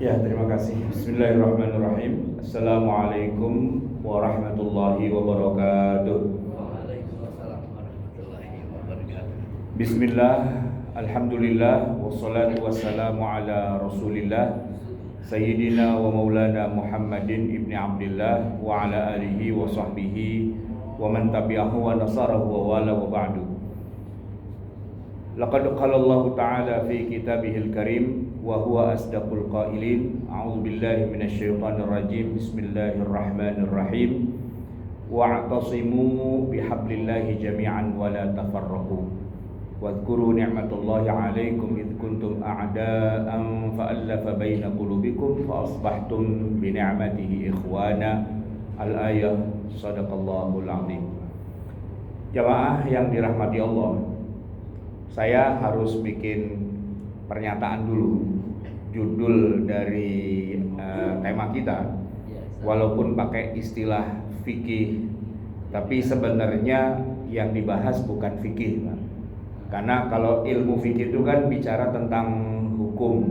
Ya, terima kasih. Bismillahirrahmanirrahim. Assalamualaikum warahmatullahi wabarakatuh. Waalaikumsalam warahmatullahi wabarakatuh. Bismillah, alhamdulillah, wassalatu wassalamu ala rasulillah Sayyidina wa maulana Muhammadin ibni Abdillah wa ala alihi wa sahbihi wa man tabi'ahu wa nasarahu wa wala wa ba'du. Laqad qala Allah Ta'ala fi kitabihil karim wa huwa asdaqul qailin. A'udzu billahi minasyaitonir rajim. Bismillahirrahmanirrahim. Wa'tasimu bihablillahi jami'an wa la tafarraqu. Wadhkuru ni'matallahi 'alaikum id kuntum a'da'an fa'alafa baina qulubikum fa asbahtum bi ni'matihi ikhwana. Al-ayah. Shadaqallahul 'azim. Jamaah yang dirahmati Allah, saya harus bikin pernyataan dulu. Judul dari tema kita, walaupun pakai istilah fikih, tapi sebenarnya yang dibahas bukan fikih, Pak. Karena kalau ilmu fikih itu kan bicara tentang hukum,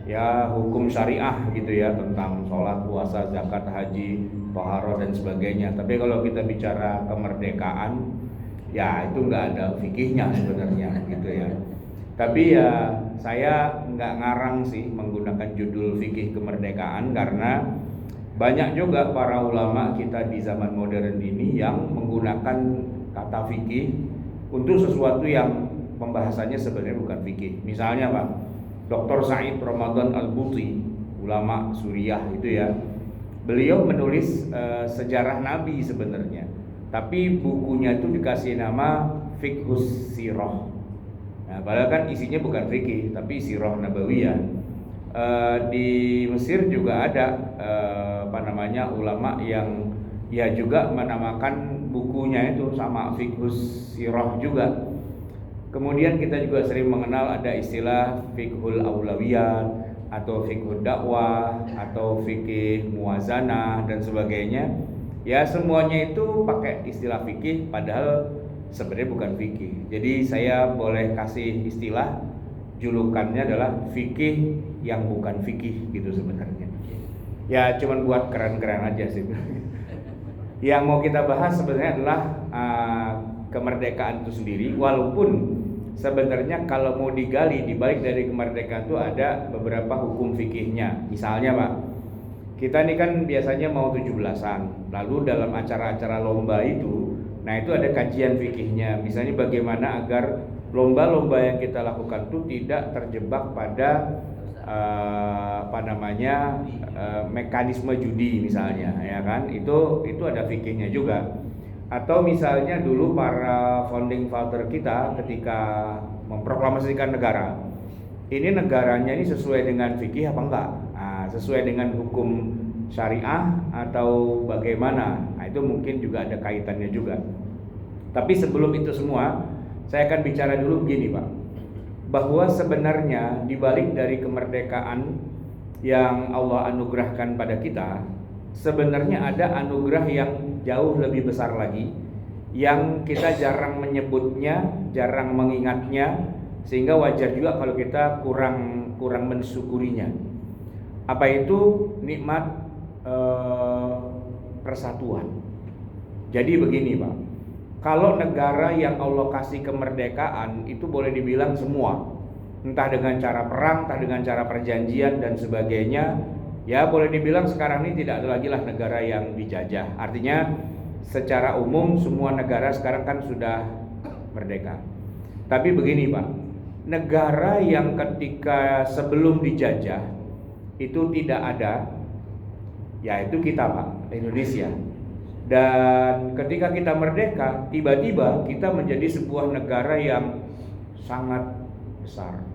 ya hukum syariah gitu ya, tentang sholat, puasa, zakat, haji, toharoh dan sebagainya. Tapi kalau kita bicara kemerdekaan, ya itu nggak ada fikihnya sebenarnya gitu ya. Tapi ya saya nggak ngarang sih menggunakan judul fikih kemerdekaan, karena banyak juga para ulama kita di zaman modern ini yang menggunakan kata fikih untuk sesuatu yang pembahasannya sebenarnya bukan fikih. Misalnya Pak, Dr. Said Ramadan Al-Buti, ulama Suriah itu ya, beliau menulis sejarah Nabi sebenarnya, tapi bukunya itu dikasih nama Fiqhus Sirah. Nah, padahal kan isinya bukan fikih, tapi sirah nabawiyah. Di Mesir juga ada ulama yang ya juga menamakan bukunya itu sama Fiqhus Sirah juga. Kemudian kita juga sering mengenal ada istilah Fiqhul Aulawiyat atau Fiqhul Dakwah atau Fiqih Muwazanah dan sebagainya. Ya semuanya itu pakai istilah fikih, padahal sebenarnya bukan fikih. Jadi saya boleh kasih istilah, julukannya adalah fikih yang bukan fikih gitu sebenarnya. Ya cuman buat keren-keren aja sih. Yang mau kita bahas sebenarnya adalah kemerdekaan itu sendiri. Walaupun sebenarnya kalau mau digali, di balik dari kemerdekaan itu ada beberapa hukum fikihnya. Misalnya Pak, kita ini kan biasanya mau 17-an, lalu dalam acara-acara lomba itu, nah itu ada kajian fikihnya. Misalnya bagaimana agar lomba-lomba yang kita lakukan itu tidak terjebak pada mekanisme judi misalnya, ya kan? Itu ada fikihnya juga. Atau misalnya dulu para founding father kita ketika memproklamasikan negara, ini negaranya ini sesuai dengan fikih apa enggak? Sesuai dengan hukum syariah atau bagaimana? Nah, itu mungkin juga ada kaitannya juga. Tapi sebelum itu semua, saya akan bicara dulu begini Pak, bahwa sebenarnya di balik dari kemerdekaan yang Allah anugerahkan pada kita, sebenarnya ada anugerah yang jauh lebih besar lagi, yang kita jarang menyebutnya, jarang mengingatnya, sehingga wajar juga kalau kita kurang mensyukurinya. Apa itu? Nikmat persatuan. Jadi begini Pak, kalau negara yang Allah kasih kemerdekaan itu boleh dibilang semua, entah dengan cara perang, entah dengan cara perjanjian dan sebagainya, ya boleh dibilang sekarang ini tidak ada lagi lah negara yang dijajah. Artinya secara umum semua negara sekarang kan sudah merdeka. Tapi begini Pak, negara yang ketika sebelum dijajah itu tidak ada, yaitu kita Pak, Indonesia. Dan ketika kita merdeka, tiba-tiba kita menjadi sebuah negara yang sangat besar.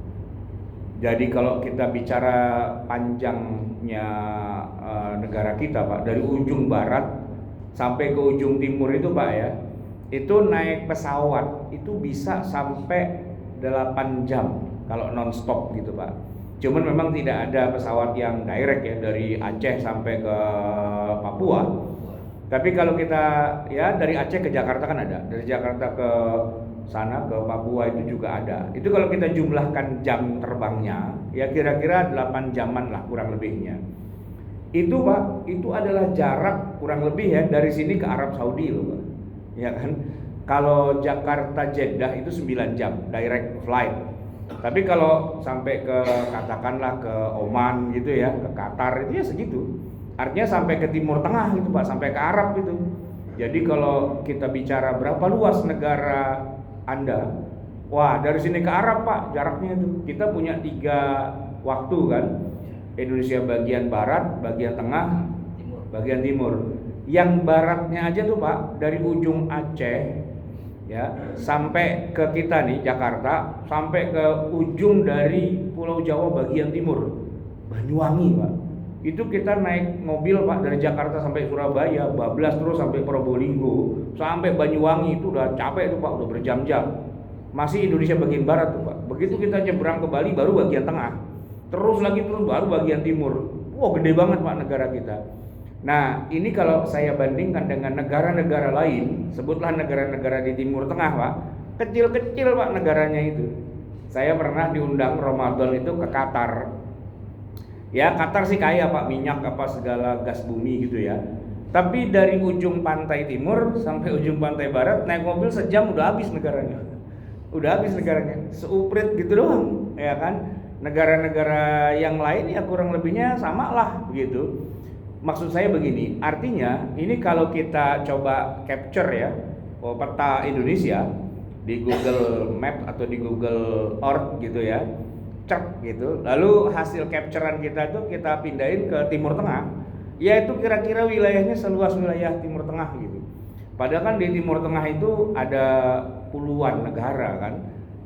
Jadi kalau kita bicara panjangnya negara kita Pak, dari ujung barat sampai ke ujung timur itu Pak ya, itu naik pesawat itu bisa sampai 8 jam kalau non-stop gitu Pak. Cuman memang tidak ada pesawat yang direct ya dari Aceh sampai ke Papua. Tapi kalau kita ya dari Aceh ke Jakarta kan ada, dari Jakarta ke sana ke Papua itu juga ada. Itu kalau kita jumlahkan jam terbangnya ya kira-kira 8 jaman lah kurang lebihnya. Itu Pak, itu adalah jarak kurang lebih ya dari sini ke Arab Saudi loh Pak. Ya kan? Kalau Jakarta Jeddah itu 9 jam direct flight. Tapi kalau sampai ke katakanlah ke Oman gitu ya, ke Qatar itu ya segitu. Artinya sampai ke Timur Tengah gitu Pak, sampai ke Arab gitu. Jadi kalau kita bicara berapa luas negara Anda, wah dari sini ke Arab Pak jaraknya itu. Kita punya 3 waktu kan. Indonesia bagian barat, bagian tengah, bagian timur. Yang baratnya aja tuh Pak, dari ujung Aceh ya sampai ke kita nih Jakarta, sampai ke ujung dari Pulau Jawa bagian timur, Banyuwangi Pak. Itu kita naik mobil Pak dari Jakarta sampai Surabaya, bablas terus sampai Probolinggo, sampai Banyuwangi itu udah capek tuh Pak, udah berjam-jam. Masih Indonesia bagian barat tuh Pak. Begitu kita nyebrang ke Bali baru bagian tengah. Terus baru bagian timur. Wah, gede banget Pak negara kita. Nah, ini kalau saya bandingkan dengan negara-negara lain, sebutlah negara-negara di Timur Tengah Pak, kecil-kecil Pak negaranya itu. Saya pernah diundang Ramadan itu ke Qatar. Ya Qatar sih kaya Pak, minyak apa segala gas bumi gitu ya. Tapi dari ujung pantai timur sampai ujung pantai barat naik mobil sejam udah habis negaranya. Udah habis negaranya, seuprit gitu doang, ya kan? Negara-negara yang lain ya kurang lebihnya sama lah begitu. Maksud saya begini, artinya ini kalau kita coba capture ya peta Indonesia di Google Map atau di Google Earth gitu ya, cek gitu. Lalu hasil capturean kita itu kita pindahin ke Timur Tengah, yaitu kira-kira wilayahnya seluas wilayah Timur Tengah gitu. Padahal kan di Timur Tengah itu ada puluhan negara kan.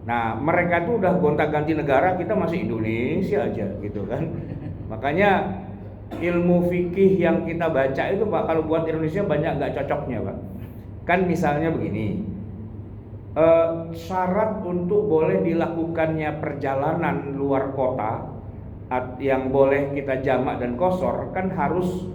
Nah mereka tuh udah gonta-ganti negara, kita masih Indonesia aja gitu kan. Makanya ilmu fikih yang kita baca itu Pak, kalau buat Indonesia banyak nggak cocoknya Pak. Kan misalnya begini, syarat untuk boleh dilakukannya perjalanan luar kota yang boleh kita jamak dan qashar kan harus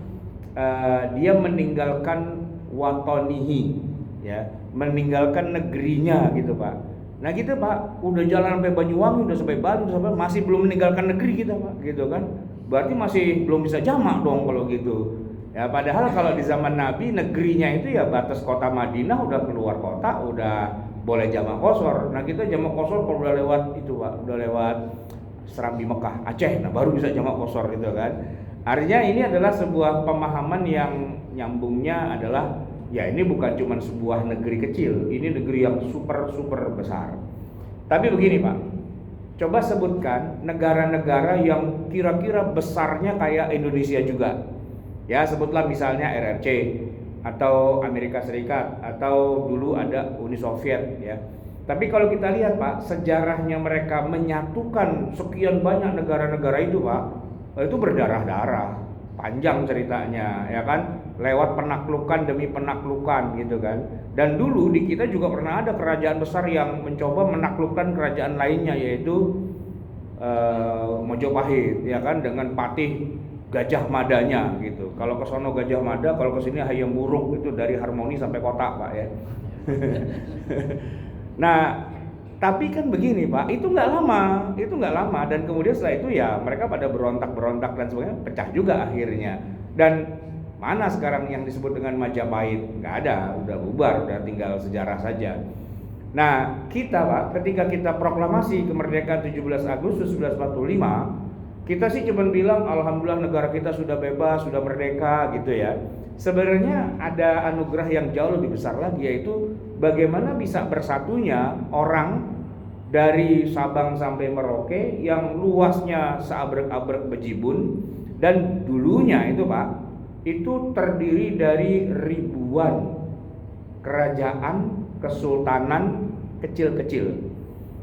dia meninggalkan watonihi ya, meninggalkan negerinya gitu Pak. Nah gitu Pak, udah jalan sampai Banyuwangi, udah sampai Bali, udah sampai, masih belum meninggalkan negeri kita Pak, gitu kan? Berarti masih belum bisa jamak dong kalau gitu. Ya padahal kalau di zaman Nabi negerinya itu ya batas kota Madinah, udah keluar kota, udah boleh jamak qashar. Nah kita jamak qashar kalau udah lewat itu Pak, udah lewat Serambi Mekah, Aceh, nah baru bisa jamak qashar gitu kan. Artinya ini adalah sebuah pemahaman yang nyambungnya adalah ya ini bukan cuma sebuah negeri kecil, ini negeri yang super besar. Tapi begini Pak, coba sebutkan negara-negara yang kira-kira besarnya kayak Indonesia juga. Ya sebutlah misalnya RRC atau Amerika Serikat atau dulu ada Uni Soviet ya. Tapi kalau kita lihat Pak, sejarahnya mereka menyatukan sekian banyak negara-negara itu Pak, itu berdarah-darah, panjang ceritanya ya kan, lewat penaklukan demi penaklukan gitu kan. Dan dulu di kita juga pernah ada kerajaan besar yang mencoba menaklukkan kerajaan lainnya, yaitu Mojopahit ya kan, dengan patih Gajah Madanya gitu. Kalau ke sono Gajah Mada, kalau ke sini Hayam Wuruk, itu dari Harmoni sampai kota Pak ya. Nah tapi kan begini Pak, itu nggak lama, dan kemudian setelah itu ya mereka pada berontak dan sebagainya, pecah juga akhirnya. Dan mana sekarang yang disebut dengan Majapahit? Nggak ada, udah bubar, udah tinggal sejarah saja. Nah kita Pak, ketika kita proklamasi kemerdekaan 17 Agustus 1945, kita sih cuma bilang alhamdulillah negara kita sudah bebas, sudah merdeka gitu ya. Sebenarnya ada anugerah yang jauh lebih besar lagi, yaitu bagaimana bisa bersatunya orang dari Sabang sampai Merauke yang luasnya seabrek-abrek Bejibun, dan dulunya itu Pak, itu terdiri dari ribuan kerajaan kesultanan kecil-kecil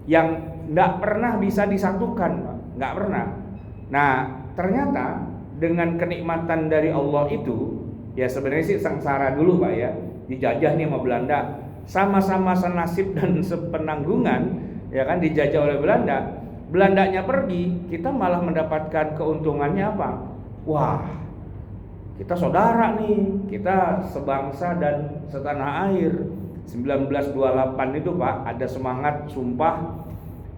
yang nggak pernah bisa disatukan Pak, nggak pernah. Nah ternyata dengan kenikmatan dari Allah itu, ya sebenarnya sih sengsara dulu Pak ya, dijajah nih sama Belanda, sama-sama senasib dan sepenanggungan ya kan, dijajah oleh Belanda. Belandanya pergi, kita malah mendapatkan keuntungannya apa? Wah, kita saudara nih, kita sebangsa dan setanah air. 1928 itu Pak, ada semangat Sumpah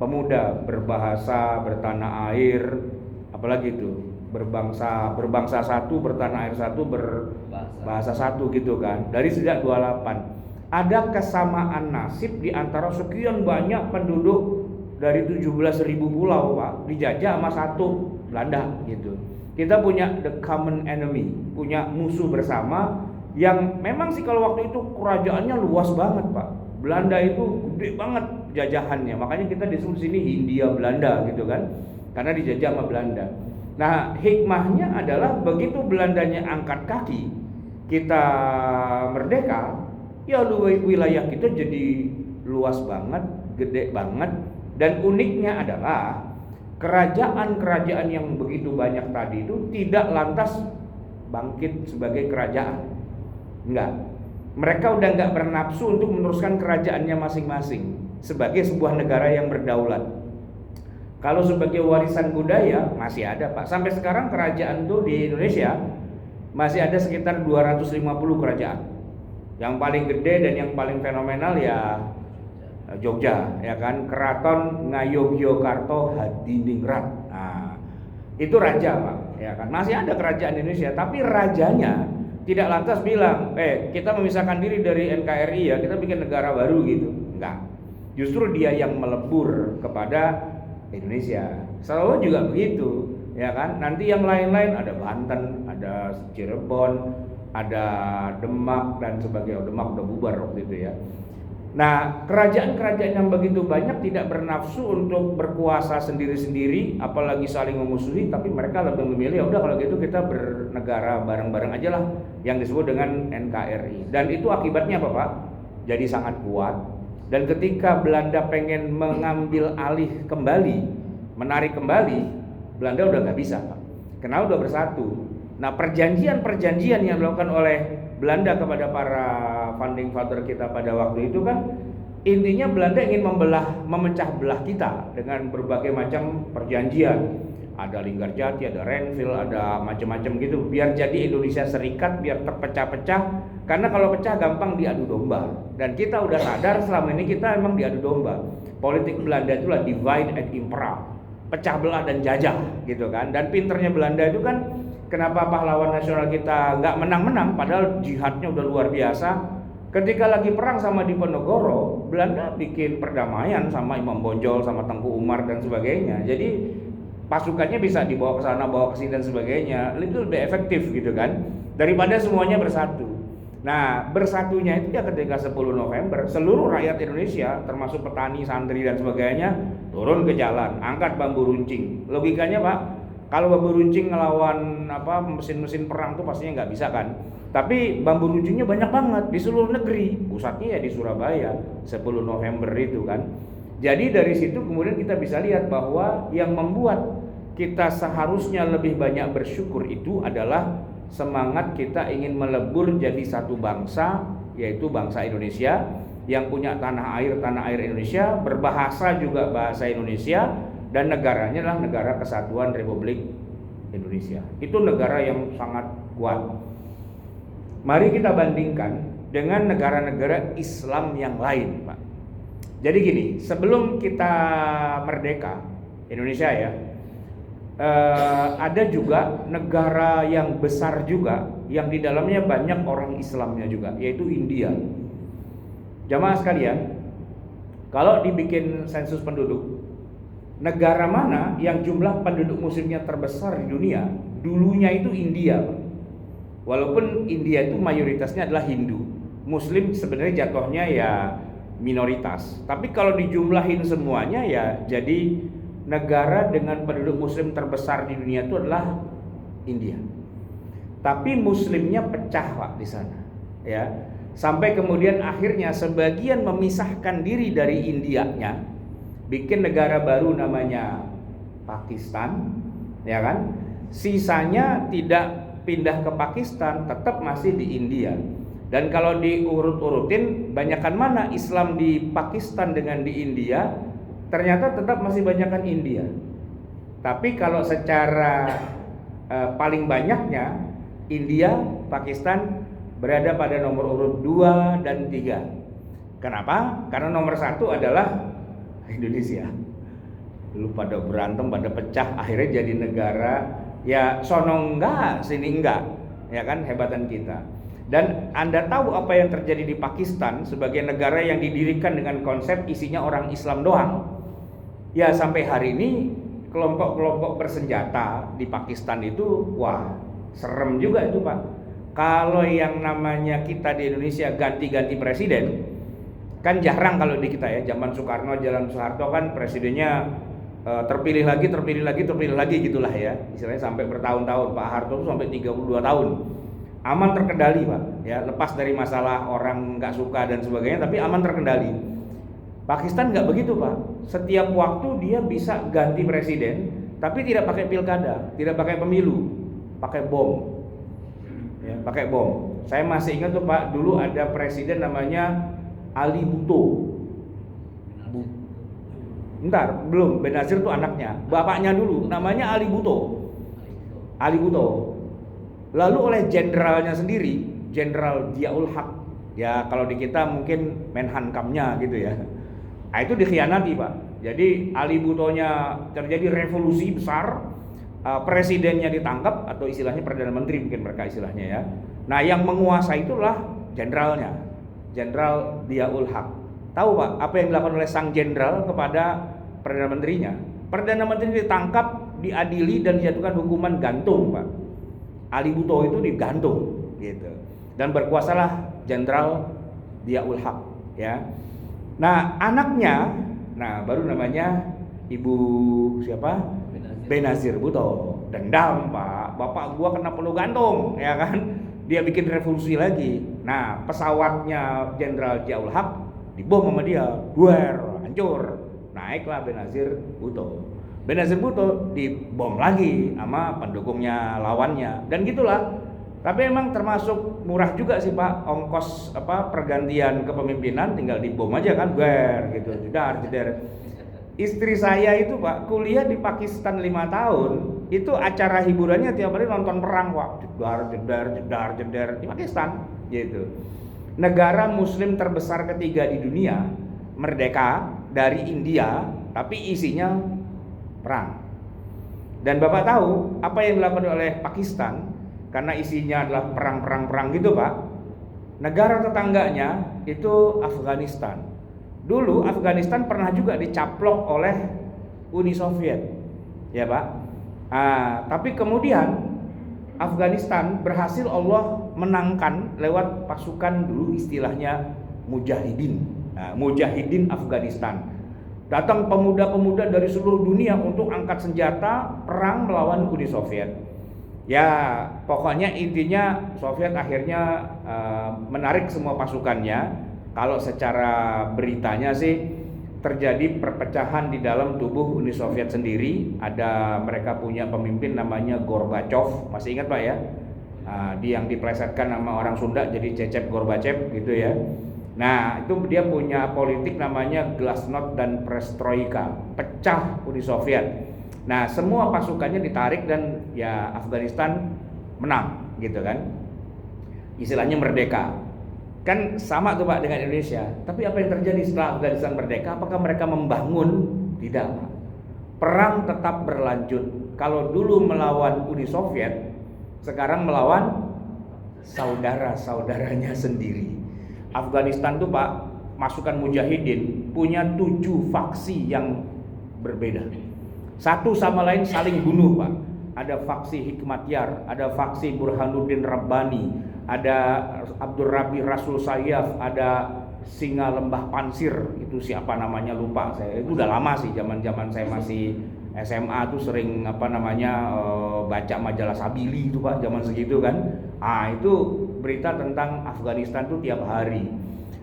Pemuda, berbahasa, bertanah air, apalagi itu, berbangsa satu, bertanah air satu, berbahasa satu gitu kan. Dari sejak 28 ada kesamaan nasib di antara sekian banyak penduduk dari 17.000 pulau Pak, dijajah sama satu, Belanda gitu. Kita punya the common enemy, punya musuh bersama yang memang sih kalau waktu itu kerajaannya luas banget Pak. Belanda itu gede banget jajahannya, makanya kita disebut sini Hindia Belanda gitu kan, karena dijajah sama Belanda. Nah hikmahnya adalah begitu Belandanya angkat kaki, kita merdeka, ya wilayah kita jadi luas banget, gede banget. Dan uniknya adalah kerajaan-kerajaan yang begitu banyak tadi itu tidak lantas bangkit sebagai kerajaan. Enggak. Mereka udah enggak bernafsu untuk meneruskan kerajaannya masing-masing sebagai sebuah negara yang berdaulat. Kalau sebagai warisan budaya masih ada Pak. Sampai sekarang kerajaan tuh di Indonesia masih ada sekitar 250 kerajaan. Yang paling gede dan yang paling fenomenal ya Jogja, ya kan, Keraton Ngayogyakarta Hadiningrat. Nah, itu raja Pak, ya kan. Masih ada kerajaan Indonesia, tapi rajanya tidak lantas bilang, kita memisahkan diri dari NKRI ya, kita bikin negara baru gitu. Enggak. Justru dia yang melebur kepada Indonesia. Selalu juga begitu, ya kan. Nanti yang lain-lain ada Banten, ada Cirebon, ada Demak dan sebagainya. Demak udah bubar waktu itu ya. Nah, kerajaan-kerajaan yang begitu banyak tidak bernafsu untuk berkuasa sendiri-sendiri, apalagi saling memusuhi, tapi mereka lebih memilih, udah kalau gitu kita bernegara bareng-bareng aja lah, yang disebut dengan NKRI. Dan itu akibatnya apa Pak? Jadi sangat kuat. Dan ketika Belanda pengen mengambil alih kembali, menarik kembali, Belanda udah nggak bisa Pak, karena udah bersatu. Nah, perjanjian-perjanjian yang dilakukan oleh Belanda kepada para founding father kita pada waktu itu kan intinya Belanda ingin memecah belah kita dengan berbagai macam perjanjian. Ada Linggarjati, ada Renville, ada macam-macam gitu, biar jadi Indonesia Serikat, biar terpecah-pecah. Karena kalau pecah gampang diadu domba. Dan kita udah sadar selama ini kita emang diadu domba. Politik Belanda itulah divide and impera, pecah belah dan jajah gitu kan. Dan pinternya Belanda itu kan, kenapa pahlawan nasional kita nggak menang-menang padahal jihadnya udah luar biasa. Ketika lagi perang sama Diponegoro, Belanda bikin perdamaian sama Imam Bonjol, sama Tengku Umar dan sebagainya. Jadi pasukannya bisa dibawa ke sana, bawa ke sini dan sebagainya. Itu lebih efektif gitu kan, daripada semuanya bersatu. Nah, bersatunya itu ya ketika 10 November seluruh rakyat Indonesia termasuk petani, santri dan sebagainya turun ke jalan, angkat bambu runcing. Logikanya Pak, kalau bambu runcing ngelawan mesin-mesin perang tuh pastinya nggak bisa kan. Tapi bambu runcingnya banyak banget di seluruh negeri. Pusatnya ya di Surabaya 10 November itu kan. Jadi dari situ kemudian kita bisa lihat bahwa yang membuat kita seharusnya lebih banyak bersyukur itu adalah semangat kita ingin melebur jadi satu bangsa, yaitu bangsa Indonesia yang punya tanah air Indonesia, berbahasa juga bahasa Indonesia, dan negaranya adalah negara kesatuan Republik Indonesia. Itu negara yang sangat kuat. Mari kita bandingkan dengan negara-negara Islam yang lain, Pak. Jadi gini, sebelum kita merdeka Indonesia ya, ada juga negara yang besar juga yang di dalamnya banyak orang Islamnya juga, yaitu India. Jamaah sekalian, kalau dibikin sensus penduduk, negara mana yang jumlah penduduk muslimnya terbesar di dunia, dulunya itu India. Walaupun India itu mayoritasnya adalah Hindu, Muslim sebenarnya jatuhnya ya minoritas. Tapi kalau dijumlahin semuanya ya jadi negara dengan penduduk muslim terbesar di dunia itu adalah India. Tapi muslimnya pecah Pak di sana, ya. Sampai kemudian akhirnya sebagian memisahkan diri dari Indianya, bikin negara baru namanya Pakistan, ya kan? Sisanya tidak pindah ke Pakistan, tetap masih di India. Dan kalau diurut-urutin, banyakan mana Islam di Pakistan dengan di India, ternyata tetap masih banyakan India. Tapi kalau secara paling banyaknya, India, Pakistan berada pada nomor urut 2 dan 3. Kenapa? Karena nomor satu adalah Indonesia. Lu pada berantem, pada pecah, akhirnya jadi negara ya sono enggak, sini enggak, ya kan, hebatan kita. Dan Anda tahu apa yang terjadi di Pakistan sebagai negara yang didirikan dengan konsep isinya orang Islam doang. Ya sampai hari ini kelompok-kelompok bersenjata di Pakistan itu wah serem juga itu Pak. Kalau yang namanya kita di Indonesia ganti-ganti presiden kan jarang kalau di kita ya. Zaman Soekarno, zaman Soeharto kan presidennya terpilih lagi gitulah ya. Istilahnya sampai bertahun-tahun. Pak Harto itu sampai 32 tahun. Aman terkendali Pak ya, lepas dari masalah orang nggak suka dan sebagainya, tapi aman terkendali. Pakistan nggak begitu Pak. Setiap waktu dia bisa ganti presiden, tapi tidak pakai pilkada, tidak pakai pemilu, pakai bom. Ya, pakai bom. Saya masih ingat tuh Pak, dulu ada presiden namanya Ali Bhutto. Bentar, belum. Benazir tuh anaknya. Bapaknya dulu namanya Ali Bhutto. Ali Bhutto. Lalu oleh jenderalnya sendiri, Jenderal Ziaul Haq. Ya kalau di kita mungkin Menhankamnya gitu ya. Nah, itu dikhianati Pak. Jadi Ali Bhuttonya terjadi revolusi besar, presidennya ditangkap atau istilahnya perdana menteri mungkin mereka istilahnya ya. Nah yang menguasai itulah jenderalnya, Jenderal Ziaul Haq. Tahu Pak apa yang dilakukan oleh sang jenderal kepada perdana menterinya? Perdana menteri ditangkap, diadili dan dijatuhkan hukuman gantung Pak. Ali Bhutto itu digantung gitu. Dan berkuasalah Jenderal Ziaul Haq ya. Nah, anaknya baru namanya Ibu siapa? Benazir Bhutto. Dendam Pak, bapak gua kena peluh gantung ya kan. Dia bikin revolusi lagi. Nah, pesawatnya Jenderal Ziaul Haq dibom sama dia, duer, hancur. Naiklah Benazir Bhutto. Benazir Bhutto dibom lagi sama pendukungnya, lawannya, dan gitulah. Tapi emang termasuk murah juga sih Pak, ongkos pergantian kepemimpinan tinggal dibom aja kan, duer gitu, jedar. Istri saya itu Pak kuliah di Pakistan 5 tahun, itu acara hiburannya tiap hari nonton perang Pak, jedar di Pakistan gitu. Negara muslim terbesar ketiga di dunia, merdeka dari India, tapi isinya perang. Dan Bapak tahu apa yang dilakukan oleh Pakistan karena isinya adalah perang gitu Pak. Negara tetangganya itu Afghanistan. Dulu Afghanistan pernah juga dicaplok oleh Uni Soviet, ya Pak. Tapi kemudian Afghanistan berhasil Allah menangkan lewat pasukan dulu istilahnya mujahidin. Mujahidin Afghanistan. Datang pemuda-pemuda dari seluruh dunia untuk angkat senjata perang melawan Uni Soviet. Ya, pokoknya intinya Soviet akhirnya menarik semua pasukannya. Kalau secara beritanya sih terjadi perpecahan di dalam tubuh Uni Soviet sendiri. Ada mereka punya pemimpin namanya Gorbachev, masih ingat Pak ya? Dia yang diplesetkan nama orang Sunda jadi Cecep Gorbachev gitu ya. Nah itu dia punya politik namanya Glasnost dan Perestroika, pecah Uni Soviet. Nah semua pasukannya ditarik dan ya Afghanistan menang gitu kan, istilahnya merdeka. Kan sama tuh Pak dengan Indonesia. Tapi apa yang terjadi setelah Afghanistan merdeka? Apakah mereka membangun? Tidak Pak. Perang tetap berlanjut. Kalau dulu melawan Uni Soviet, sekarang melawan saudara-saudaranya sendiri. Afghanistan tuh Pak, pasukan mujahidin punya 7 faksi yang berbeda. Satu sama lain saling bunuh Pak. Ada faksi Hikmatyar, ada faksi Burhanuddin Rabbani, ada Abdul Rabi Rasul Sayyaf, ada Singa Lembah Pansir, itu siapa namanya lupa saya. Itu udah lama sih, zaman saya masih SMA tuh sering baca majalah Sabili itu Pak, zaman segitu kan. Itu berita tentang Afghanistan tuh tiap hari.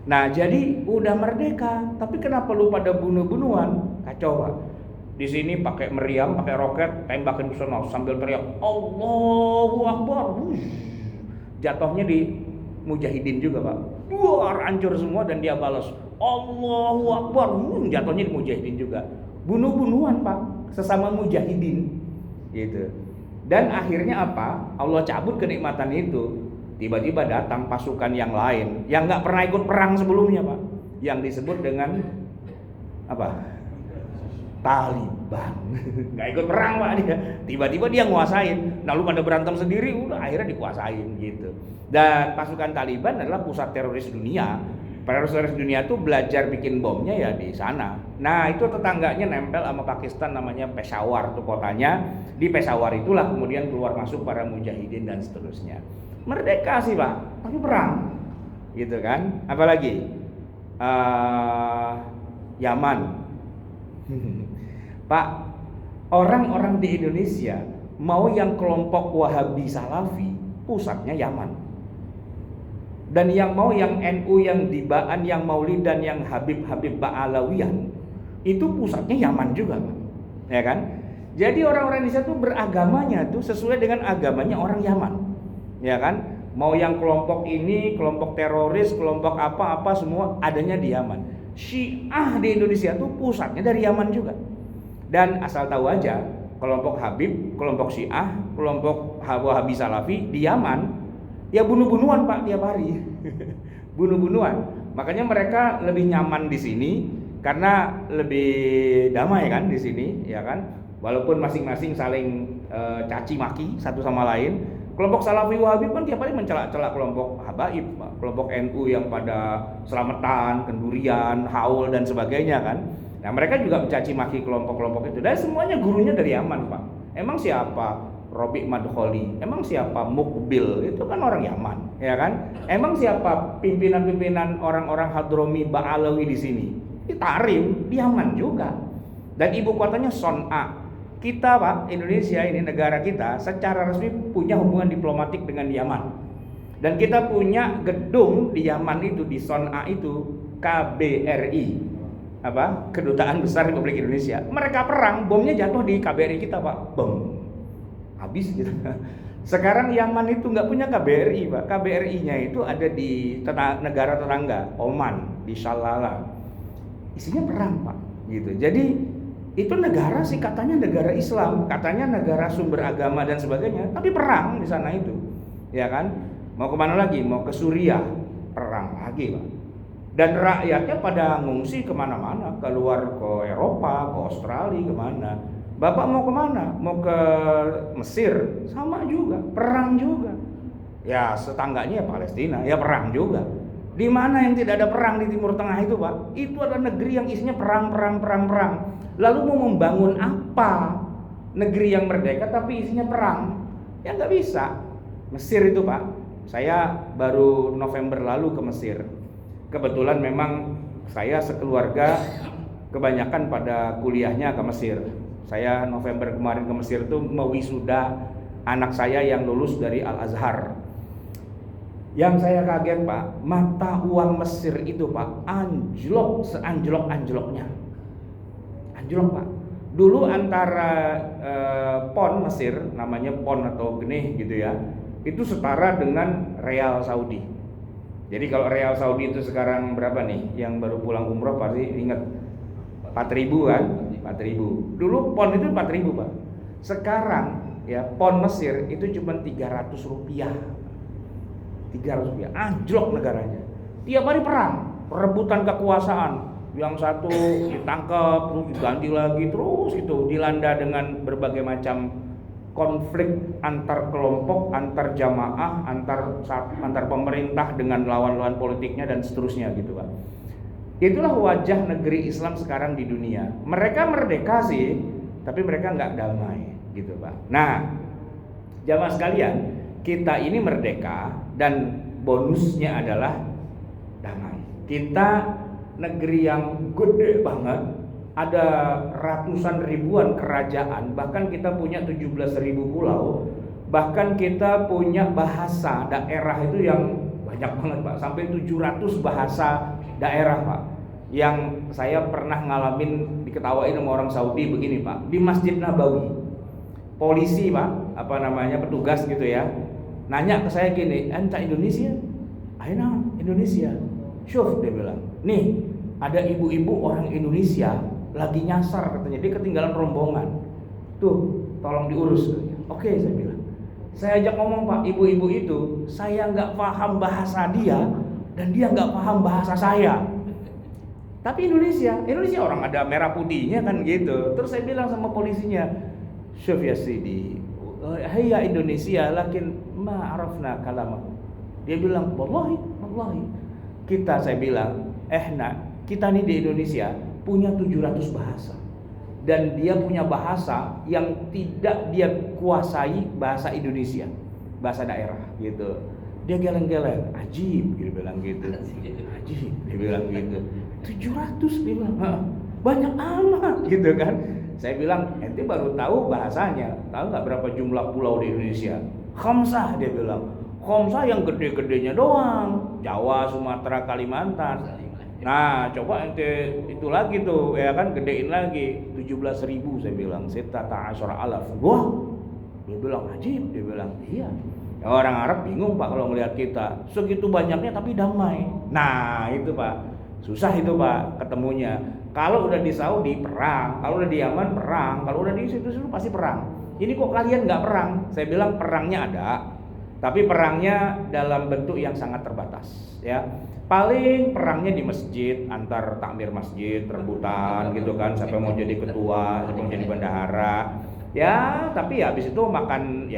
Nah jadi udah merdeka, tapi kenapa lu pada bunuh-bunuhan? Kacau Pak. Di sini pakai meriam, pakai roket, tembakin ke sana sambil teriak Allahu Akbar. Jatuhnya di mujahidin juga Pak. Hancur semua dan dia balas Allahu Akbar. Jatuhnya di mujahidin juga. Bunuh-bunuhan Pak, sesama mujahidin gitu. Dan akhirnya apa? Allah cabut kenikmatan itu. Tiba-tiba datang pasukan yang lain yang nggak pernah ikut perang sebelumnya Pak. yang disebut dengan apa? Taliban. Nggak ikut perang Pak dia. Tiba-tiba dia nguasain. Lalu pada berantem sendiri, udah akhirnya dikuasain gitu. Dan pasukan Taliban adalah pusat teroris dunia. Teroris dunia tuh belajar bikin bomnya ya di sana. Nah itu tetangganya nempel sama Pakistan, namanya Peshawar tuh kotanya. Di Peshawar itulah kemudian keluar masuk para mujahidin dan seterusnya. Merdeka sih Pak, tapi perang, gitu kan? Apalagi Yaman. Pak, orang-orang di Indonesia mau yang kelompok Wahabi Salafi pusatnya Yaman. Dan yang mau yang NU, yang Dibaan, yang Maulidan, yang Habib Ba'alawiyan itu pusatnya Yaman juga Pak. Ya kan? Jadi orang-orang Indonesia tuh beragamanya tuh sesuai dengan agamanya orang Yaman. Ya kan? Mau yang kelompok ini, kelompok teroris, kelompok apa-apa semua adanya di Yaman. Syiah di Indonesia tuh pusatnya dari Yaman juga. Dan asal tahu aja, kelompok Habib, kelompok Syiah, kelompok Wahabi Salafi di Yaman ya bunuh-bunuhan Pak tiap hari. Bunuh-bunuhan. Makanya mereka lebih nyaman di sini karena lebih damai kan di sini, ya kan? Walaupun masing-masing saling caci maki satu sama lain. Kelompok Salafi Wahabi kan tiap hari mencela-cela kelompok Habaib, kelompok NU yang pada selamatan, kendurian, haul dan sebagainya kan. Nah, mereka juga mencaci maki kelompok-kelompok itu. Dan semuanya gurunya dari Yaman, Pak. Emang siapa? Robi Madkholi, emang siapa Mukbil, itu kan orang Yaman, ya kan? Emang siapa pimpinan-pimpinan orang-orang Hadromi Ba'alawi di sini? Tarim di Yaman juga. Dan ibu kotanya Son'a. Kita Pak, Indonesia ini negara kita secara resmi punya hubungan diplomatik dengan Yaman. Dan kita punya gedung di Yaman itu, di Son'a itu KBRI, Kedutaan Besar Republik Indonesia. Mereka perang, bomnya jatuh di KBRI kita Pak, bom. Habis gitu. Sekarang Yaman itu nggak punya KBRI Pak. KBRI-nya itu ada di negara tetangga, Oman, di Salalah. Isinya perang Pak, gitu. Jadi itu negara sih katanya negara Islam, katanya negara sumber agama dan sebagainya, tapi perang di sana itu, ya kan? Mau kemana lagi? Mau ke Suriah, perang lagi Pak. Dan rakyatnya pada ngungsi kemana-mana, keluar ke Eropa, ke Australia, kemana? Bapak mau kemana? Mau ke Mesir? Sama juga, perang juga. Ya setangganya ya Palestina, ya perang juga. Di mana yang tidak ada perang di Timur Tengah itu Pak? Itu adalah negeri yang isinya perang. Lalu mau membangun apa? Negeri yang merdeka tapi isinya perang? Ya nggak bisa. Mesir itu Pak, saya baru November lalu ke Mesir. Kebetulan memang saya sekeluarga kebanyakan pada kuliahnya ke Mesir. Saya November kemarin ke Mesir tuh mewisuda anak saya yang lulus dari Al-Azhar. Yang saya kaget Pak, mata uang Mesir itu Pak anjlok seanjlok-anjloknya. Anjlok Pak. Dulu antara pon Mesir, namanya pon atau genih gitu ya, itu setara dengan real Saudi. Jadi kalau real Saudi itu sekarang berapa nih? Yang baru pulang umroh pasti ingat 4.000 kan? 4.000. Dulu pon itu 4.000 Pak. Sekarang ya pon Mesir itu cuma 300 rupiah. 300 rupiah. Anjlok negaranya. Tiap hari perang, perebutan kekuasaan. Yang satu ditangkap, terus diganti lagi, terus itu dilanda dengan berbagai macam konflik antar kelompok, antar jamaah, antar pemerintah dengan lawan-lawan politiknya dan seterusnya gitu Pak. Itulah wajah negeri Islam sekarang di dunia. Mereka merdeka sih, tapi mereka nggak damai, gitu Pak. Nah, jamaah sekalian, kita ini merdeka dan bonusnya adalah damai. Kita negeri yang gede banget, ada ratusan ribuan kerajaan, bahkan kita punya 17.000 pulau, bahkan kita punya bahasa daerah itu yang banyak banget Pak, sampai 700 bahasa daerah Pak. Yang saya pernah ngalamin diketawain sama orang Saudi begini Pak, di Masjid Nabawi polisi Pak, petugas gitu ya, nanya ke saya gini, enta Indonesia? Aina Indonesia. Syuf, dia bilang, nih ada ibu-ibu orang Indonesia lagi nyasar katanya, dia ketinggalan rombongan tuh, tolong diurus. Oke, saya bilang, saya ajak ngomong Pak, ibu-ibu itu saya nggak paham bahasa dia dan dia nggak paham bahasa saya. Tapi Indonesia orang ada merah putihnya kan gitu. Terus saya bilang sama polisinya, "Syuf ya Sidi, hayya Indonesia, lakin ma arafna kalamahu." Dia bilang, wallahi. Saya bilang, kita nih di Indonesia punya 700 bahasa. Dan dia punya bahasa yang tidak dia kuasai, bahasa Indonesia, bahasa daerah gitu. Dia geleng-geleng, ajib, dia bilang gitu. Ajib, dia bilang gitu. 700 dia bilang, banyak amat gitu kan. Saya bilang, ente baru tahu bahasanya. Tahu nggak berapa jumlah pulau di Indonesia? Khamsah, dia bilang. Khamsah yang gede-gedenya doang. Jawa, Sumatera, Kalimantan. Nah, coba ente itu lagi tuh, ya kan, gedein lagi. 17.000 saya bilang, Sittata asyara alaf. Wah, dia bilang ajib, dia bilang iya. Orang Arab bingung Pak kalau melihat kita, segitu banyaknya tapi damai. Nah itu Pak, susah itu Pak ketemunya. Kalau udah di Saudi perang, kalau udah di Yaman perang, kalau udah di situ pasti perang. Ini kok kalian nggak perang? Saya bilang perangnya ada, tapi perangnya dalam bentuk yang sangat terbatas, ya. Paling perangnya di masjid, antar takmir masjid, rebutan gitu kan, siapa mau jadi ketua, siapa mau jadi bendahara. Ya, tapi ya habis itu makan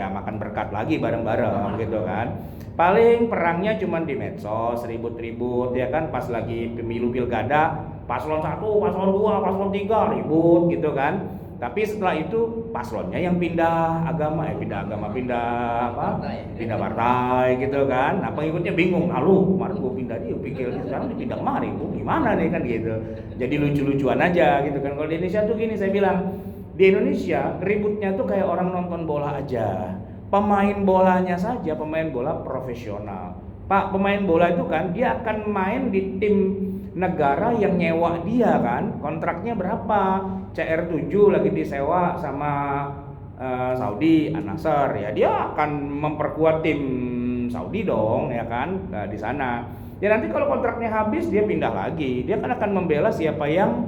berkat lagi bareng-bareng gitu kan. Paling perangnya cuma di medsos, ribut-ribut ya kan, pas lagi pemilu pilkada, paslon 1, paslon 2, paslon 3 ribut gitu kan. Tapi setelah itu paslonnya yang pindah partai gitu kan. Nah, pengikutnya bingung, lalu kemarin gue pindah dia, pikir sekarang dipindah kemari, gimana nih kan gitu. Jadi lucu-lucuan aja gitu kan. Kalau di Indonesia tuh gini, saya bilang, di Indonesia ributnya tuh kayak orang nonton bola aja. Pemain bolanya saja, pemain bola profesional. Pak, pemain bola itu kan dia akan main di tim negara yang nyewa dia kan. Kontraknya berapa? CR7 lagi disewa sama Saudi, An-Nassr ya. Dia akan memperkuat tim Saudi dong ya kan, di sana. Ya nanti kalau kontraknya habis dia pindah lagi. Dia kan akan membela siapa yang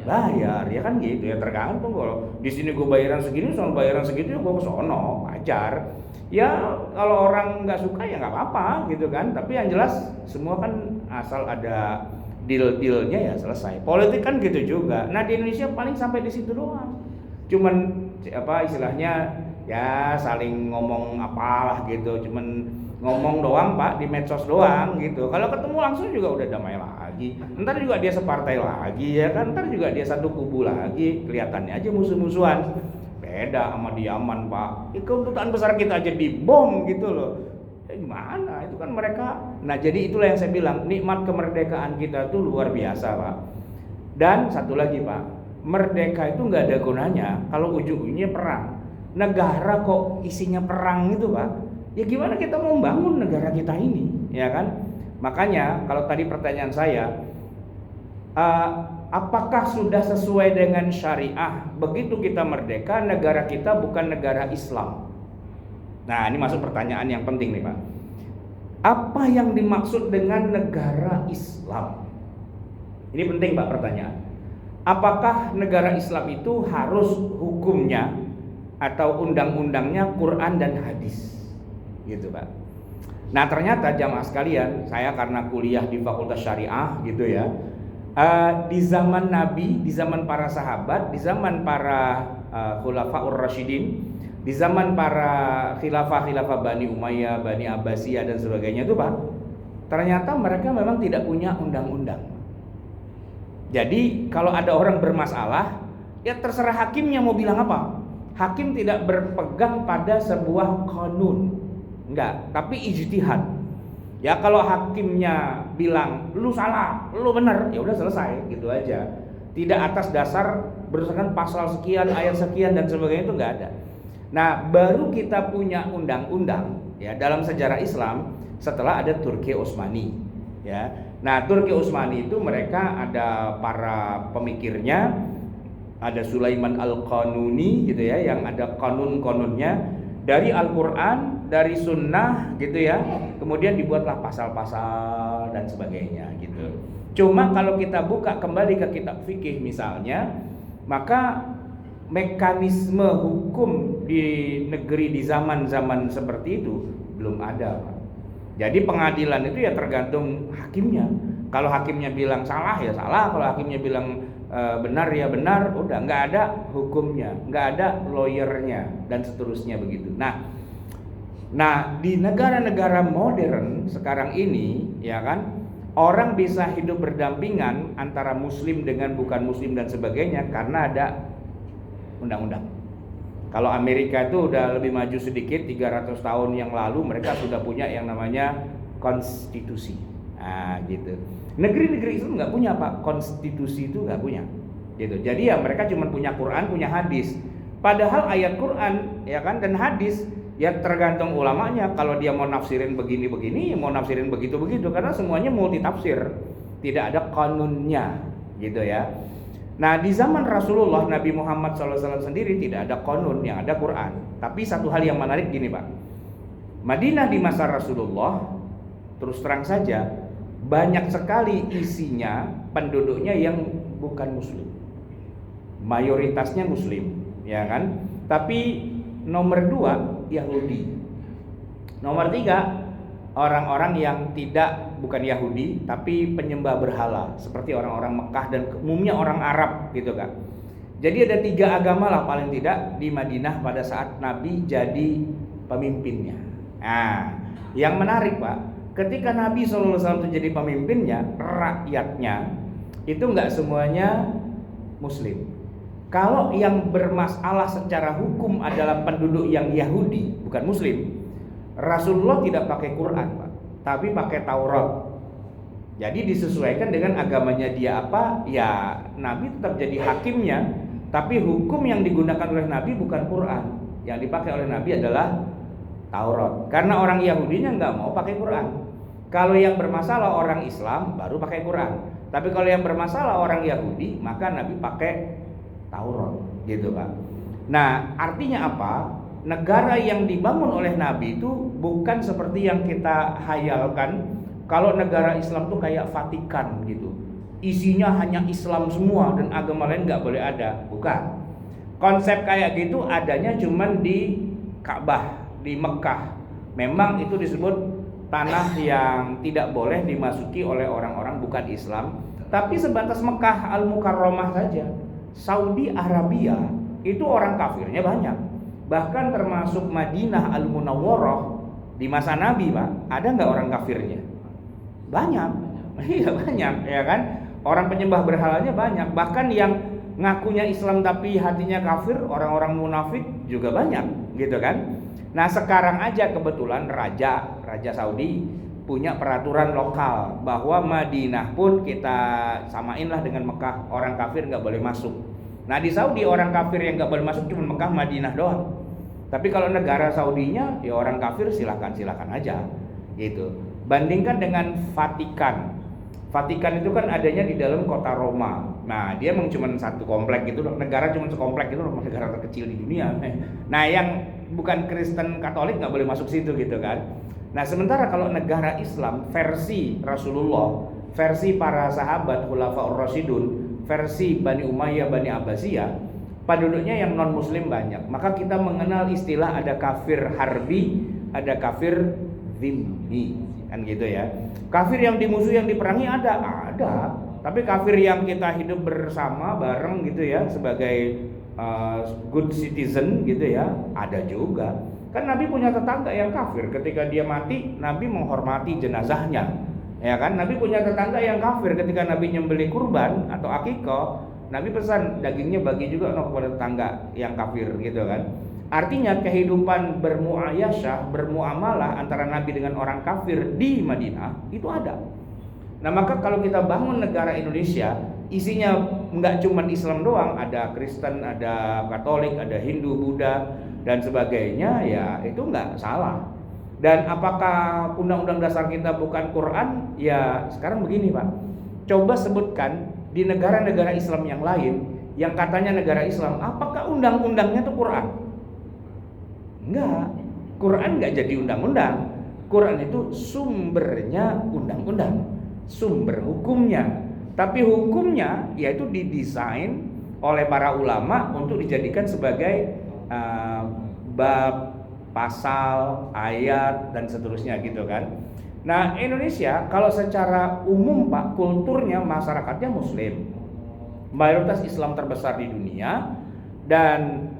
bayar, ya kan gitu ya, tergantung. Kalau di sini gue bayaran segini, soal bayaran segitu ya gue kesono, wajar. Ya kalau orang nggak suka ya nggak apa-apa gitu kan. Tapi yang jelas semua kan asal ada deal-dealnya ya selesai. Politik kan gitu juga. Nah di Indonesia paling sampai di situ doang. Cuman istilahnya ya saling ngomong apalah gitu. Cuman ngomong doang Pak, di medsos doang gitu. Kalau ketemu langsung juga udah damai lagi. Ntar juga dia separtai lagi ya kan. Ntar juga dia satu kubu lagi. Kelihatannya aja musuh-musuhan. Beda sama di Yaman Pak. Kedutaan besar kita aja dibom gitu loh. Gimana? Itu kan mereka. Nah jadi itulah yang saya bilang, nikmat kemerdekaan kita tuh luar biasa Pak. Dan satu lagi Pak, merdeka itu nggak ada gunanya kalau ujung-ujungnya perang. Negara kok isinya perang itu Pak. Ya gimana kita mau bangun negara kita ini, ya kan? Makanya kalau tadi pertanyaan saya, apakah sudah sesuai dengan syariah? Begitu kita merdeka, negara kita bukan negara Islam. Nah ini masuk pertanyaan yang penting nih Pak. Apa yang dimaksud dengan negara Islam? Ini penting Pak pertanyaan. Apakah negara Islam itu harus hukumnya atau undang-undangnya Quran dan hadis? Gitu Pak. Nah ternyata jamaah sekalian, saya karena kuliah di Fakultas Syariah gitu ya, di zaman Nabi, di zaman para sahabat, di zaman para Khulafaur Rasyidin, di zaman para khilafah Bani Umayyah, Bani Abbasiyah dan sebagainya itu Pak, ternyata mereka memang tidak punya undang-undang. Jadi kalau ada orang bermasalah, ya terserah hakimnya mau bilang apa. Hakim tidak berpegang pada sebuah kanun, enggak, tapi ijtihad. Ya kalau hakimnya bilang lu salah, lu benar, ya udah selesai, gitu aja. Tidak atas dasar berdasarkan pasal sekian, ayat sekian dan sebagainya, itu enggak ada. Nah, baru kita punya undang-undang ya dalam sejarah Islam setelah ada Turki Utsmani ya. Nah, Turki Utsmani itu mereka ada para pemikirnya, ada Sulaiman Al-Qanuni gitu ya, yang ada kanun-kanunnya dari Al-Qur'an, dari sunnah gitu ya. Kemudian dibuatlah pasal-pasal dan sebagainya gitu. Cuma kalau kita buka kembali ke kitab fikih misalnya, maka mekanisme hukum di negeri di zaman-zaman seperti itu belum ada Pak. Jadi pengadilan itu ya tergantung hakimnya. Kalau hakimnya bilang salah ya salah, kalau hakimnya bilang benar ya benar, udah nggak ada hukumnya, nggak ada lawyernya dan seterusnya begitu. Nah di negara-negara modern sekarang ini ya kan, orang bisa hidup berdampingan antara muslim dengan bukan muslim dan sebagainya karena ada undang-undang. Kalau Amerika itu udah lebih maju sedikit, 300 tahun yang lalu mereka sudah punya yang namanya konstitusi. Nah gitu. Negeri-negeri itu nggak punya Pak, konstitusi itu nggak punya gitu. Jadi ya mereka cuma punya Quran, punya hadis. Padahal ayat Quran ya kan dan hadis ya tergantung ulamanya. Kalau dia mau nafsirin begini-begini, mau nafsirin begitu-begitu, karena semuanya multi tafsir, tidak ada kanunnya gitu ya. Nah di zaman Rasulullah Nabi Muhammad SAW sendiri tidak ada kanun, yang ada Quran. Tapi satu hal yang menarik gini Pak, Madinah di masa Rasulullah terus terang saja banyak sekali isinya penduduknya yang bukan muslim, mayoritasnya muslim ya kan, tapi nomor 2 Yahudi, nomor 3 orang-orang yang bukan Yahudi tapi penyembah berhala seperti orang-orang Mekah dan umumnya orang Arab gitu kan. Jadi ada 3 agama lah paling tidak di Madinah pada saat Nabi jadi pemimpinnya. Nah yang menarik Pak, ketika Nabi SAW itu jadi pemimpinnya, rakyatnya itu nggak semuanya muslim. Kalau yang bermasalah secara hukum adalah penduduk yang Yahudi, bukan muslim, Rasulullah tidak pakai Quran Pak, tapi pakai Taurat. Jadi disesuaikan dengan agamanya dia apa, ya Nabi tetap jadi hakimnya, tapi hukum yang digunakan oleh Nabi bukan Quran. Yang dipakai oleh Nabi adalah Taurat. Karena orang Yahudinya nggak mau pakai Quran. Kalau yang bermasalah orang Islam baru pakai Quran. Tapi kalau yang bermasalah orang Yahudi, maka Nabi pakai Taurat, gitu Pak. Nah, artinya apa? Negara yang dibangun oleh Nabi itu bukan seperti yang kita hayalkan. Kalau negara Islam tuh kayak Vatikan gitu, isinya hanya Islam semua dan agama lain nggak boleh ada. Bukan. Konsep kayak gitu adanya cuman di Ka'bah, di Mekah. Memang itu disebut tanah yang tidak boleh dimasuki oleh orang-orang bukan Islam, tapi sebatas Mekah Al-Mukarramah saja. Saudi Arabia itu orang kafirnya banyak. Bahkan termasuk Madinah Al-Munawwarah di masa Nabi Pak, ada nggak orang kafirnya? Banyak. Iya banyak ya kan. Orang penyembah berhalanya banyak. Bahkan yang ngakunya Islam tapi hatinya kafir, orang-orang munafik juga banyak gitu kan. Nah sekarang aja kebetulan Raja Saudi punya peraturan lokal bahwa Madinah pun kita samain lah dengan Mekah, orang kafir nggak boleh masuk. Nah di Saudi orang kafir yang nggak boleh masuk cuma Mekah Madinah doang. Tapi kalau negara Saudinya ya orang kafir silakan aja gitu. Bandingkan dengan Vatikan. Vatikan itu kan adanya di dalam kota Roma. Nah dia memang cuma satu komplek gitu, negara cuma sekomplek gitu, negara terkecil di dunia. Nah yang bukan Kristen Katolik nggak boleh masuk situ gitu kan. Nah sementara kalau negara Islam versi Rasulullah, versi para sahabat Khulafaur Rasyidun, versi Bani Umayyah, Bani Abbasiyah, penduduknya yang non muslim banyak. Maka kita mengenal istilah ada kafir harbi, ada kafir zimmi, kan gitu ya. Kafir yang dimusuhi, yang diperangi ada. Tapi kafir yang kita hidup bersama bareng gitu ya sebagai good citizen gitu ya, ada juga. Kan Nabi punya tetangga yang kafir, ketika dia mati Nabi menghormati jenazahnya. Ya kan? Nabi punya tetangga yang kafir, ketika Nabi nyembelih kurban atau akikah, Nabi pesan dagingnya bagi juga kepada tetangga yang kafir gitu kan. Artinya kehidupan bermuayasyah, bermuamalah antara Nabi dengan orang kafir di Madinah itu ada. Nah maka kalau kita bangun negara Indonesia, isinya nggak cuma Islam doang, ada Kristen, ada Katolik, ada Hindu, Buddha dan sebagainya, ya itu nggak salah. Dan apakah undang-undang dasar kita bukan Quran? Ya sekarang begini Pak, coba sebutkan di negara-negara Islam yang lain yang katanya negara Islam, apakah undang-undangnya itu Quran? Enggak, Quran enggak jadi undang-undang. Quran itu sumbernya undang-undang, sumber hukumnya. Tapi hukumnya yaitu didesain oleh para ulama untuk dijadikan sebagai bab, pasal, ayat dan seterusnya gitu kan. Nah, Indonesia kalau secara umum Pak, kulturnya masyarakatnya Muslim, mayoritas Islam terbesar di dunia, dan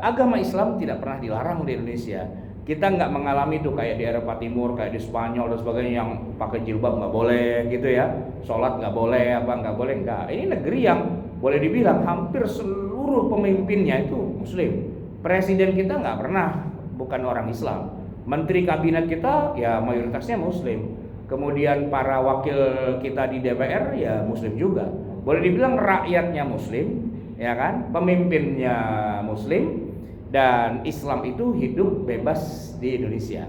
agama Islam tidak pernah dilarang di Indonesia. Kita nggak mengalami tuh kayak di Eropa Timur, kayak di Spanyol dan sebagainya yang pakai jilbab nggak boleh gitu ya, sholat nggak boleh, apa nggak boleh, nggak. Ini negeri yang boleh dibilang hampir seluruh pemimpinnya itu Muslim. Presiden kita nggak pernah bukan orang Islam. Menteri kabinet kita ya mayoritasnya Muslim. Kemudian para wakil kita di DPR ya Muslim juga. Boleh dibilang rakyatnya Muslim, ya kan? Pemimpinnya Muslim, dan Islam itu hidup bebas di Indonesia.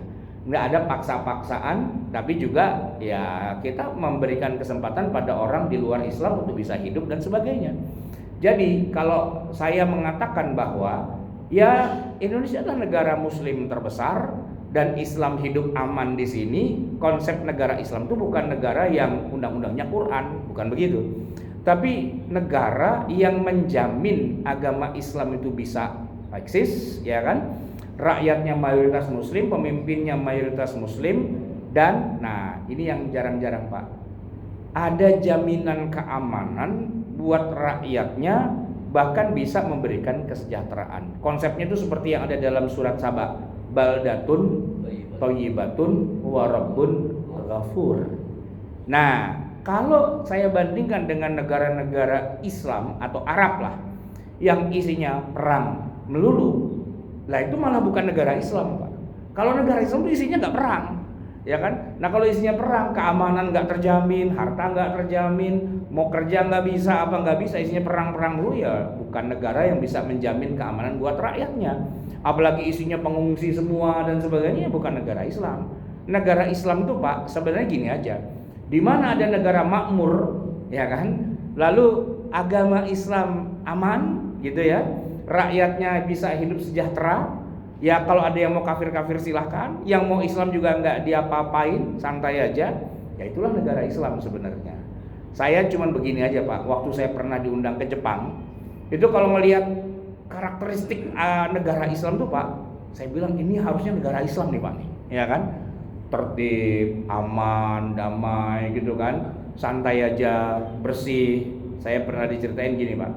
Nggak ada paksa-paksaan, tapi juga ya kita memberikan kesempatan pada orang di luar Islam untuk bisa hidup dan sebagainya. Jadi kalau saya mengatakan bahwa ya Indonesia adalah negara Muslim terbesar dan Islam hidup aman di sini, konsep negara Islam itu bukan negara yang undang-undangnya Quran, bukan begitu. Tapi negara yang menjamin agama Islam itu bisa eksis, ya kan? Rakyatnya mayoritas Muslim, pemimpinnya mayoritas Muslim, dan nah ini yang jarang-jarang Pak. Ada jaminan keamanan buat rakyatnya, bahkan bisa memberikan kesejahteraan. Konsepnya itu seperti yang ada dalam surat Saba, baldatun thayyibatun wa rabbun ghafur. Nah, kalau saya bandingkan dengan negara-negara Islam atau Arab lah, yang isinya perang melulu, lah itu malah bukan negara Islam Pak. Kalau negara Islam itu isinya nggak perang, ya kan? Nah kalau isinya perang, keamanan nggak terjamin, harta nggak terjamin, mau kerja nggak bisa, apa nggak bisa, isinya perang-perang dulu, ya bukan negara yang bisa menjamin keamanan buat rakyatnya. Apalagi isinya pengungsi semua dan sebagainya, bukan negara Islam. Negara Islam itu Pak sebenarnya gini aja, di mana ada negara makmur, ya kan? Lalu agama Islam aman, gitu ya. Rakyatnya bisa hidup sejahtera. Ya kalau ada yang mau kafir-kafir silahkan, yang mau Islam juga nggak diapa-apain, santai aja. Ya itulah negara Islam sebenarnya. Saya cuman begini aja Pak, waktu saya pernah diundang ke Jepang, itu kalau melihat karakteristik negara Islam tuh Pak, saya bilang ini harusnya negara Islam nih Pak nih, ya kan? Tertib, aman, damai gitu kan, santai aja, bersih. Saya pernah diceritain gini Pak,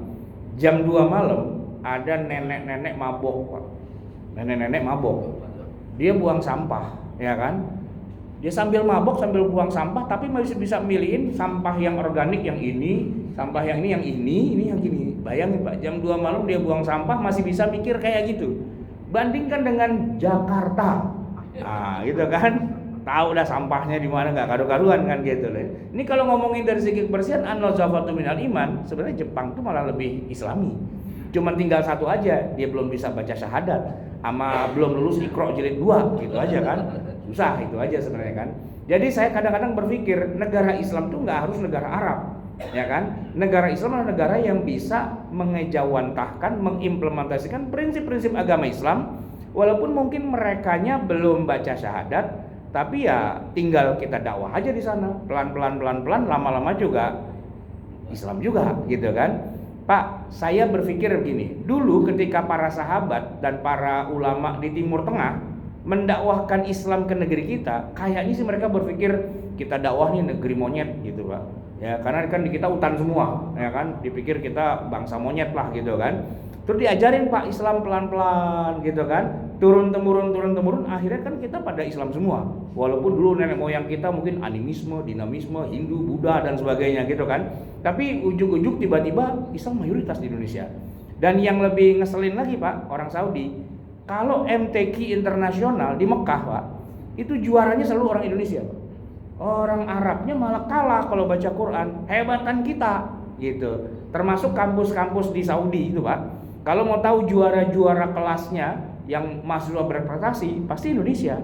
jam 2 malam ada nenek-nenek mabok Pak. Nenek-nenek mabok, dia buang sampah, ya kan? Dia sambil mabok sambil buang sampah, tapi masih bisa milihin sampah yang organik yang ini, sampah yang ini, yang gini. Bayangin Pak, jam 2 malam dia buang sampah masih bisa mikir kayak gitu. Bandingkan dengan Jakarta, nah gitu kan? Tahu dah sampahnya di mana, nggak karu-karuan kan gitu loh. Ini kalau ngomongin dari segi kebersihan, an-nazafatu minal iman, sebenarnya Jepang tuh malah lebih Islami. Cuman tinggal satu aja, dia belum bisa baca syahadat, sama belum lulus Iqra jilid 2, gitu aja kan. Susah itu aja sebenarnya kan. Jadi saya kadang-kadang berpikir negara Islam tuh nggak harus negara Arab, ya kan? Negara Islam adalah negara yang bisa mengejawantahkan, mengimplementasikan prinsip-prinsip agama Islam, walaupun mungkin merekanya belum baca syahadat, tapi ya tinggal kita dakwah aja di sana, pelan-pelan, lama-lama juga Islam juga, gitu kan? Pak, saya berpikir begini, dulu ketika para sahabat dan para ulama di Timur Tengah mendakwahkan Islam ke negeri kita, kayaknya sih mereka berpikir kita dakwah nih negeri monyet gitu Pak. Ya, karena kan di kita hutan semua, ya kan? Dipikir kita bangsa monyet lah gitu kan. Terus diajarin Pak Islam pelan-pelan gitu kan. Turun temurun, akhirnya kan kita pada Islam semua. Walaupun dulu nenek moyang kita mungkin animisme, dinamisme, Hindu, Buddha dan sebagainya gitu kan. Tapi ujuk-ujuk tiba-tiba Islam mayoritas di Indonesia. Dan yang lebih ngeselin lagi Pak, orang Saudi, kalau MTQ internasional di Mekah Pak, itu juaranya selalu orang Indonesia Pak. Orang Arabnya malah kalah kalau baca Quran. Hebatan kita gitu. Termasuk kampus-kampus di Saudi itu Pak. Kalau mau tahu juara-juara kelasnya yang mahasiswa berprestasi, pasti Indonesia.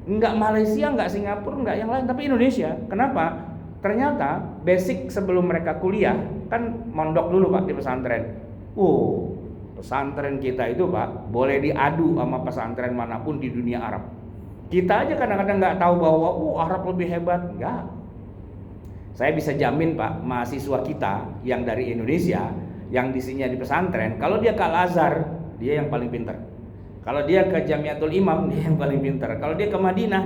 Enggak Malaysia, enggak Singapura, enggak yang lain, tapi Indonesia. Kenapa? Ternyata basic sebelum mereka kuliah kan mondok dulu Pak di pesantren. Pesantren kita itu Pak boleh diadu sama pesantren manapun di dunia Arab. Kita aja kadang-kadang nggak tahu bahwa Arab lebih hebat. Enggak. Saya bisa jamin Pak, mahasiswa kita yang dari Indonesia yang di pesantren, kalau dia ke Al-Azhar, dia yang paling pintar. Kalau dia ke Jamiatul Imam, dia yang paling pintar. Kalau dia ke Madinah,